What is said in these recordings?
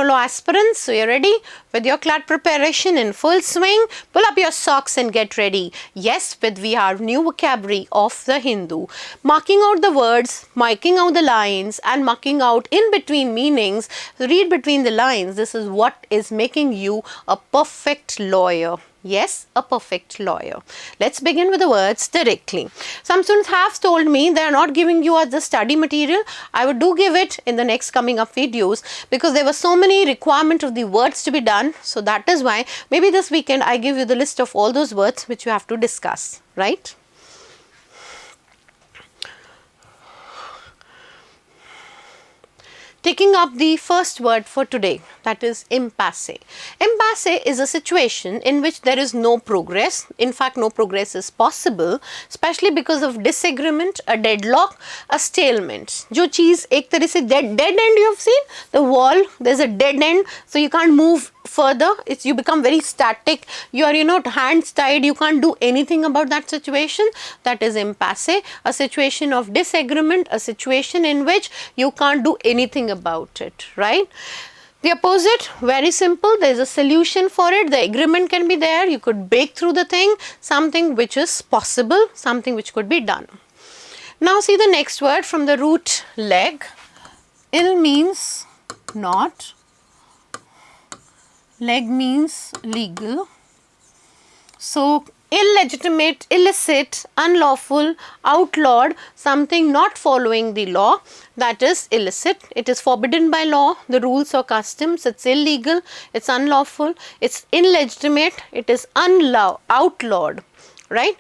law aspirants, so you're ready with your CLAT preparation in full swing. Pull up your socks and get ready. Yes, we have new vocabulary of the Hindu. Marking out the words, marking out the lines and marking out in between meanings. Read between the lines. This is what is making you a perfect lawyer. Yes, a perfect lawyer. Let's begin with the words directly. Some students have told me they are not giving you as the study material. I would do give it in the next coming up videos because there were so many requirements of the words to be done. So that is why maybe this weekend I give you the list of all those words which you have to discuss, right? Taking up the first word for today, that is impasse. Impasse is a situation in which there is no progress. In fact, no progress is possible, especially because of disagreement, a deadlock, a stalemate. जो चीज़ एक तरह से dead end you have seen, the wall, there's a dead end, so you can't move further. You become very static. You are, hands tied. You can't do anything about that situation. That is impasse, a situation of disagreement, a situation in which you can't do anything about it, right? The opposite, very simple. There is a solution for it. The agreement can be there. You could break through the thing. Something which is possible, something which could be done. Now see the next word from the root leg. Ill means not. Leg means legal. So illegitimate, illicit, unlawful, outlawed, something not following the law, that is illicit. It is forbidden by law, the rules or customs. It's illegal, it's unlawful, it's illegitimate, it is outlawed, right?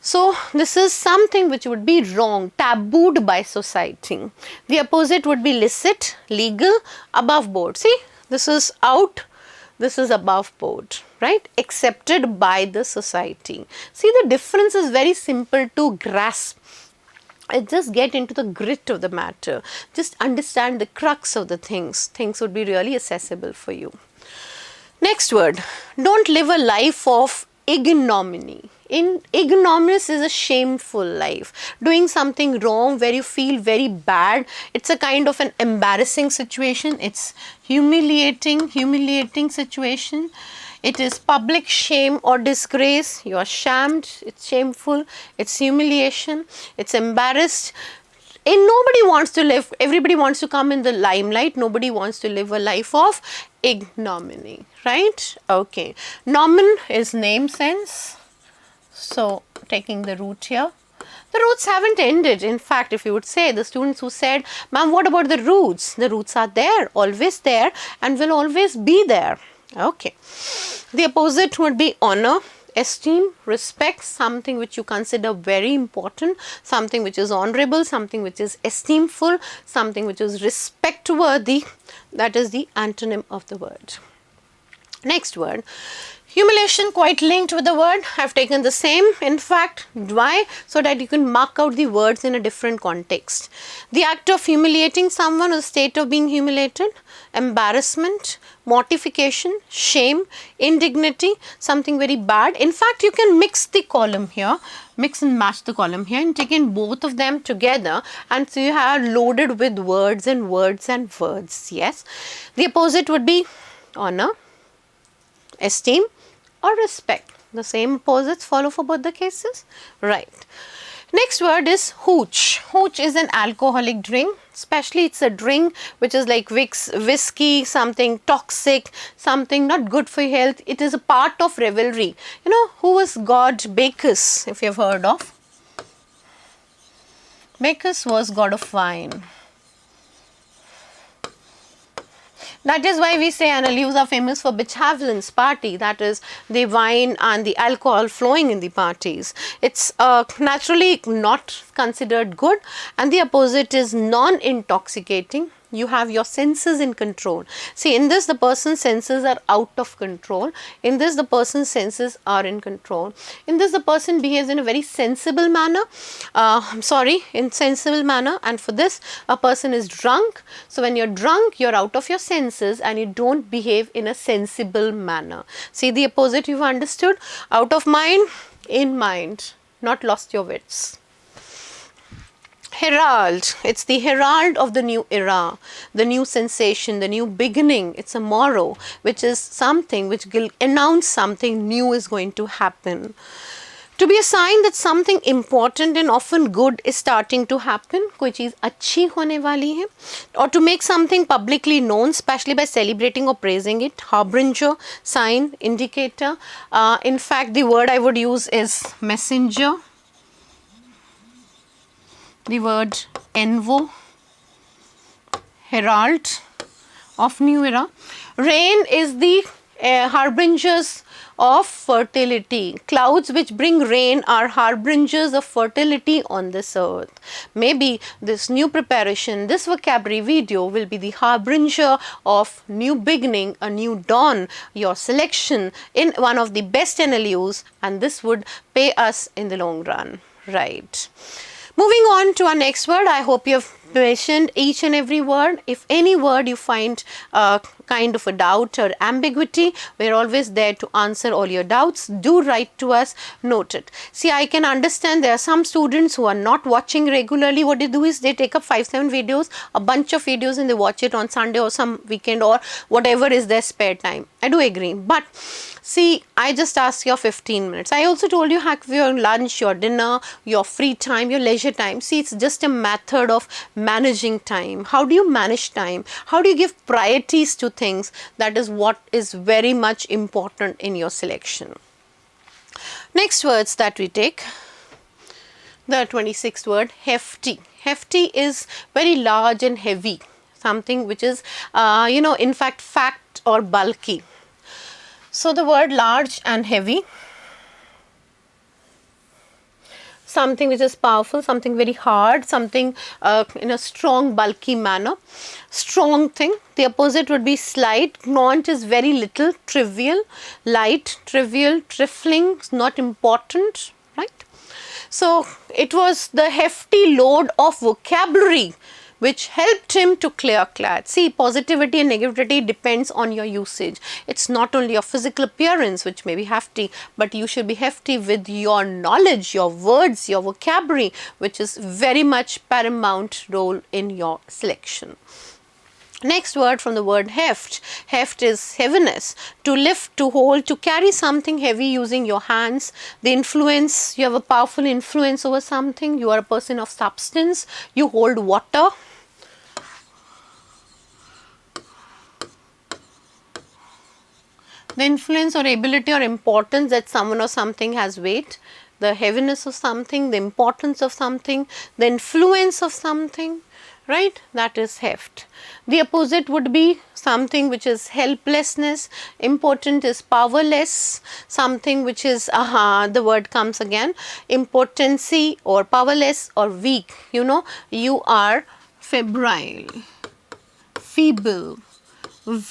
So this is something which would be wrong, tabooed by society. The opposite would be licit, legal, above board. See, this is out. This is above board, right? Accepted by the society. See, the difference is very simple to grasp. Just get into the grit of the matter. Just understand the crux of the things. Things would be really accessible for you. Next word. Don't live a life of ignominy. Ignominious is a shameful life. Doing something wrong where you feel very bad. It's a kind of an embarrassing situation. It's humiliating situation. It is public shame or disgrace. You are shamed. It's shameful. It's humiliation. It's embarrassed. And nobody wants to live, everybody wants to come in the limelight. Nobody wants to live a life of ignominy, right? Okay. Nomen is name sense. So taking the root here. The roots haven't ended. In fact, if you would say, the students who said, ma'am, what about the roots? The roots are there, always there, and will always be there. Okay. The opposite would be honor, esteem, respect, something which you consider very important, something which is honorable, something which is esteemful, something which is respect worthy. That is the antonym of the word. Next word. Humiliation, quite linked with the word. I have taken the same. In fact, why? So that you can mark out the words in a different context. The act of humiliating someone, or the state of being humiliated, embarrassment, mortification, shame, indignity, something very bad. In fact, you can mix the column here, mix and match the column here and take in both of them together, and so you are loaded with words and words and words. Yes. The opposite would be honor, esteem, or respect. The same opposites follow for both the cases, right? Next word is hooch. Hooch is an alcoholic drink, especially it's a drink which is like whiskey, something toxic, something not good for your health. It is a part of revelry. You know, who was god Bacchus, if you have heard of? Bacchus was god of wine. That is why we say Annalews are famous for Beethoven's party, that is the wine and the alcohol flowing in the parties. It's naturally not considered good, and the opposite is non-intoxicating. You have your senses in control. See, in this the person's senses are out of control. In this the person's senses are in control. In this the person behaves in a very sensible manner. Insensible manner. And for this a person is drunk. So when you're drunk, you're out of your senses and you don't behave in a sensible manner. See the opposite you've understood? Out of mind, in mind, not lost your wits. Herald, it's the herald of the new era, the new sensation, the new beginning. It's a morrow, which is something which will announce something new is going to happen. To be a sign that something important and often good is starting to happen, कोई चीज़ अच्छी होने वाली है, or to make something publicly known, especially by celebrating or praising it. Harbinger, sign, indicator. In fact, the word I would use is messenger. The word envo, herald of new era. Rain is the harbingers of fertility. Clouds which bring rain are harbingers of fertility on this earth. Maybe this new preparation, this vocabulary video will be the harbinger of new beginning, a new dawn, your selection in one of the best NLUs, and this would pay us in the long run, right? Moving on to our next word, I hope you have mentioned each and every word. If any word you find kind of a doubt or ambiguity, we're always there to answer all your doubts. Do write to us, note it. See, I can understand there are some students who are not watching regularly. What they do is they take up 5-7 videos, a bunch of videos, and they watch it on Sunday or some weekend or whatever is their spare time. I do agree, but see, I just asked you 15 minutes. I also told you have your lunch, your dinner, your free time, your leisure time. See, it's just a method of managing time. How do you manage time? How do you give priorities to things? That is what is very much important in your selection. Next words that we take, the 26th word, hefty. Hefty is very large and heavy, something which is, in fact, fat or bulky. So the word large and heavy, something which is powerful, something very hard, something in a strong, bulky manner. Strong thing. The opposite would be slight. Not is very little, trivial. Light, trivial, trifling, not important, right? So it was the hefty load of vocabulary which helped him to clear CLAT. See, positivity and negativity depends on your usage. It's not only your physical appearance which may be hefty, but you should be hefty with your knowledge, your words, your vocabulary, which is very much paramount role in your selection. Next word from the word heft. Heft is heaviness. To lift, to hold, to carry something heavy using your hands. The influence, you have a powerful influence over something. You are a person of substance. You hold water. The influence or ability or importance that someone or something has weight. The heaviness of something, the importance of something, the influence of something, right? That is heft. The opposite would be something which is helplessness. Important is powerless. Something which is, the word comes again, impotency or powerless or weak. You know, you are febrile, feeble,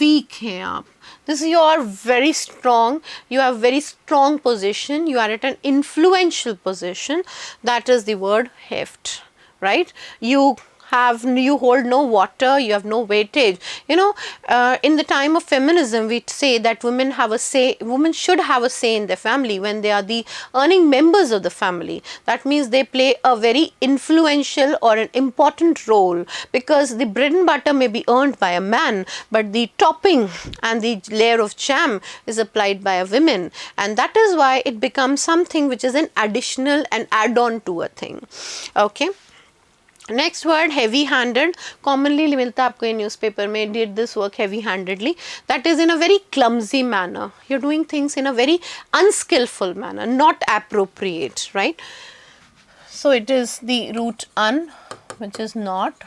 weak here. This is, you are very strong, you have very strong position, you are at an influential position. That is the word heft, right? You hold no water, you have no weightage. You know, in the time of feminism, we say that women have a say, women should have a say in their family when they are the earning members of the family. That means they play a very influential or an important role, because the bread and butter may be earned by a man, but the topping and the layer of jam is applied by a woman, and that is why it becomes something which is an additional and add-on to a thing. Okay. Next word, heavy handed. Commonly मिलता है आपको ये newspaper में, did this work heavy handedly. That is in a very clumsy manner. You're doing things in a very unskillful manner, not appropriate, right? So it is the root un, which is not,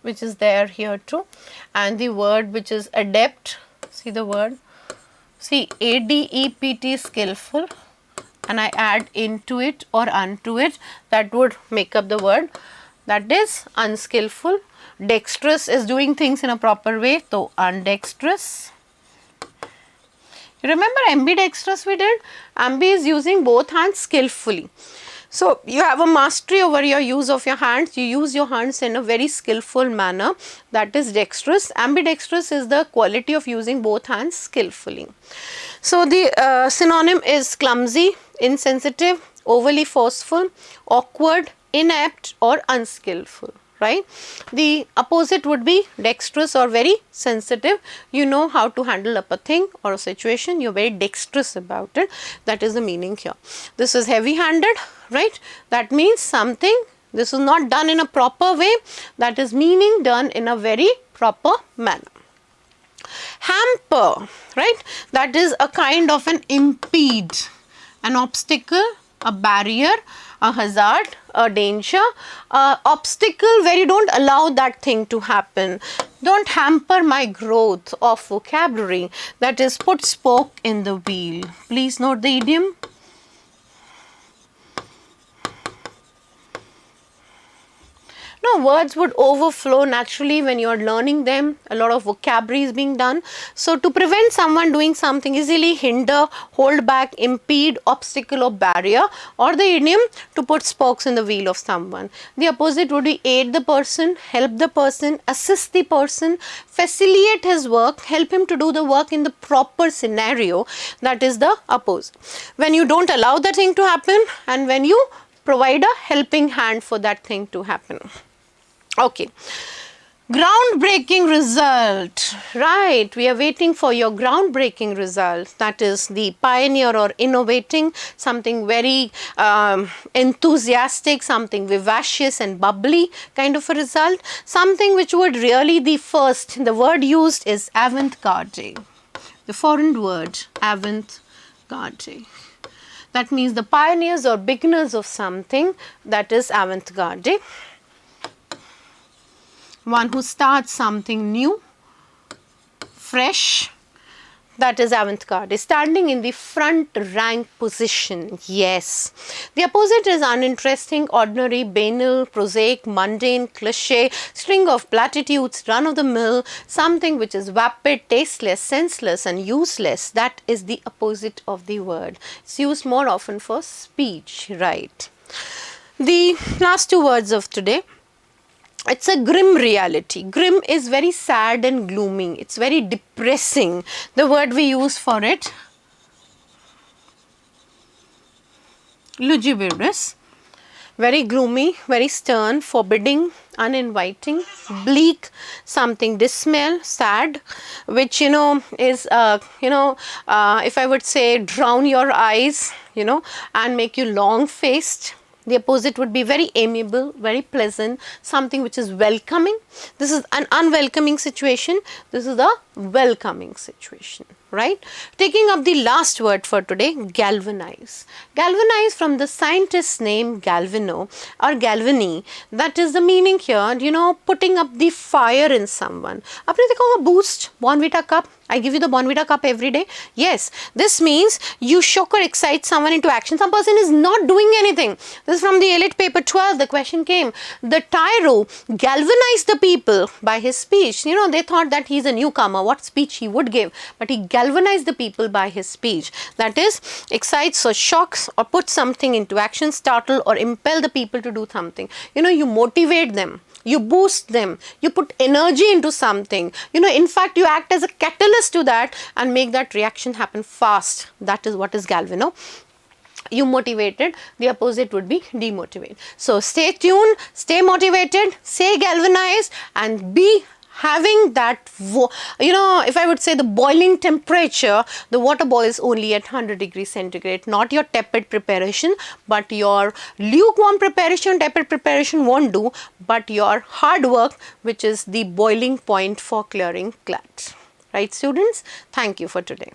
which is there here too, and the word which is adept. See the word. See, A-D-E-P-T, skillful. And I add into it or unto it, that would make up the word. That is unskillful. Dexterous is doing things in a proper way, so undexterous. You remember ambidextrous we did? Ambi is using both hands skillfully. So you have a mastery over your use of your hands. You use your hands in a very skillful manner. That is dexterous. Ambidextrous is the quality of using both hands skillfully. So the synonym is clumsy, insensitive, overly forceful, awkward, inept or unskillful, right? The opposite would be dexterous or very sensitive. You know how to handle up a thing or a situation, you're very dexterous about it. That is the meaning here. This is heavy handed, right? That means something, this is not done in a proper way, that is meaning done in a very proper manner. Hamper, right? That is a kind of an impede, an obstacle, a barrier, a hazard, a danger, obstacle where you don't allow that thing to happen. Don't hamper my growth of vocabulary. That is put spoke in the wheel. Please note the idiom. No, words would overflow naturally when you are learning them. A lot of vocabulary is being done. So, to prevent someone doing something, easily hinder, hold back, impede, obstacle or barrier, or the idiom to put spokes in the wheel of someone. The opposite would be aid the person, help the person, assist the person, facilitate his work, help him to do the work in the proper scenario. That is the opposite. When you don't allow the thing to happen and when you provide a helping hand for that thing to happen. Okay, groundbreaking result, right? We are waiting for your groundbreaking result. That is the pioneer or innovating, something very enthusiastic, something vivacious and bubbly kind of a result, something which would really the first, the word used is avant garde, the foreign word avant garde. That means the pioneers or beginners of something, that is avant garde. One who starts something new, fresh, that is avant garde, standing in the front rank position. Yes. The opposite is uninteresting, ordinary, banal, prosaic, mundane, cliche, string of platitudes, run of the mill, something which is vapid, tasteless, senseless and useless. That is the opposite of the word. It's used more often for speech, right? The last two words of today. It's a grim reality. Grim is very sad and gloomy. It's very depressing. The word we use for it, lugubrious, very gloomy, very stern, forbidding, uninviting, bleak, something dismal, sad, which is if I would say drown your eyes, and make you long faced. The opposite would be very amiable, very pleasant, something which is welcoming. This is an unwelcoming situation. This is a welcoming situation, right? Taking up the last word for today, galvanize. Galvanize from the scientist's name Galvano or Galvani. That is the meaning here, putting up the fire in someone. Apne dekho hoga boost, Bonvita cup. I give you the Bonvita cup every day. Yes, this means you shock or excite someone into action. Some person is not doing anything. This is from the AILET paper 12. The question came, the tyro galvanized the people by his speech. They thought that he's a newcomer, what speech he would give, but he galvanized the people by his speech. That is, excites or shocks or puts something into action, startle or impel the people to do something. You motivate them. You boost them, you put energy into something, in fact you act as a catalyst to that and make that reaction happen fast. That is what is galvano. You motivated, the opposite would be demotivated. So stay tuned, stay motivated, stay galvanized and be having that, if I would say the boiling temperature, the water boils only at 100 degrees centigrade, not your tepid preparation, but your lukewarm preparation, tepid preparation won't do, but your hard work, which is the boiling point for clearing CLAT. Right, students? Thank you for today.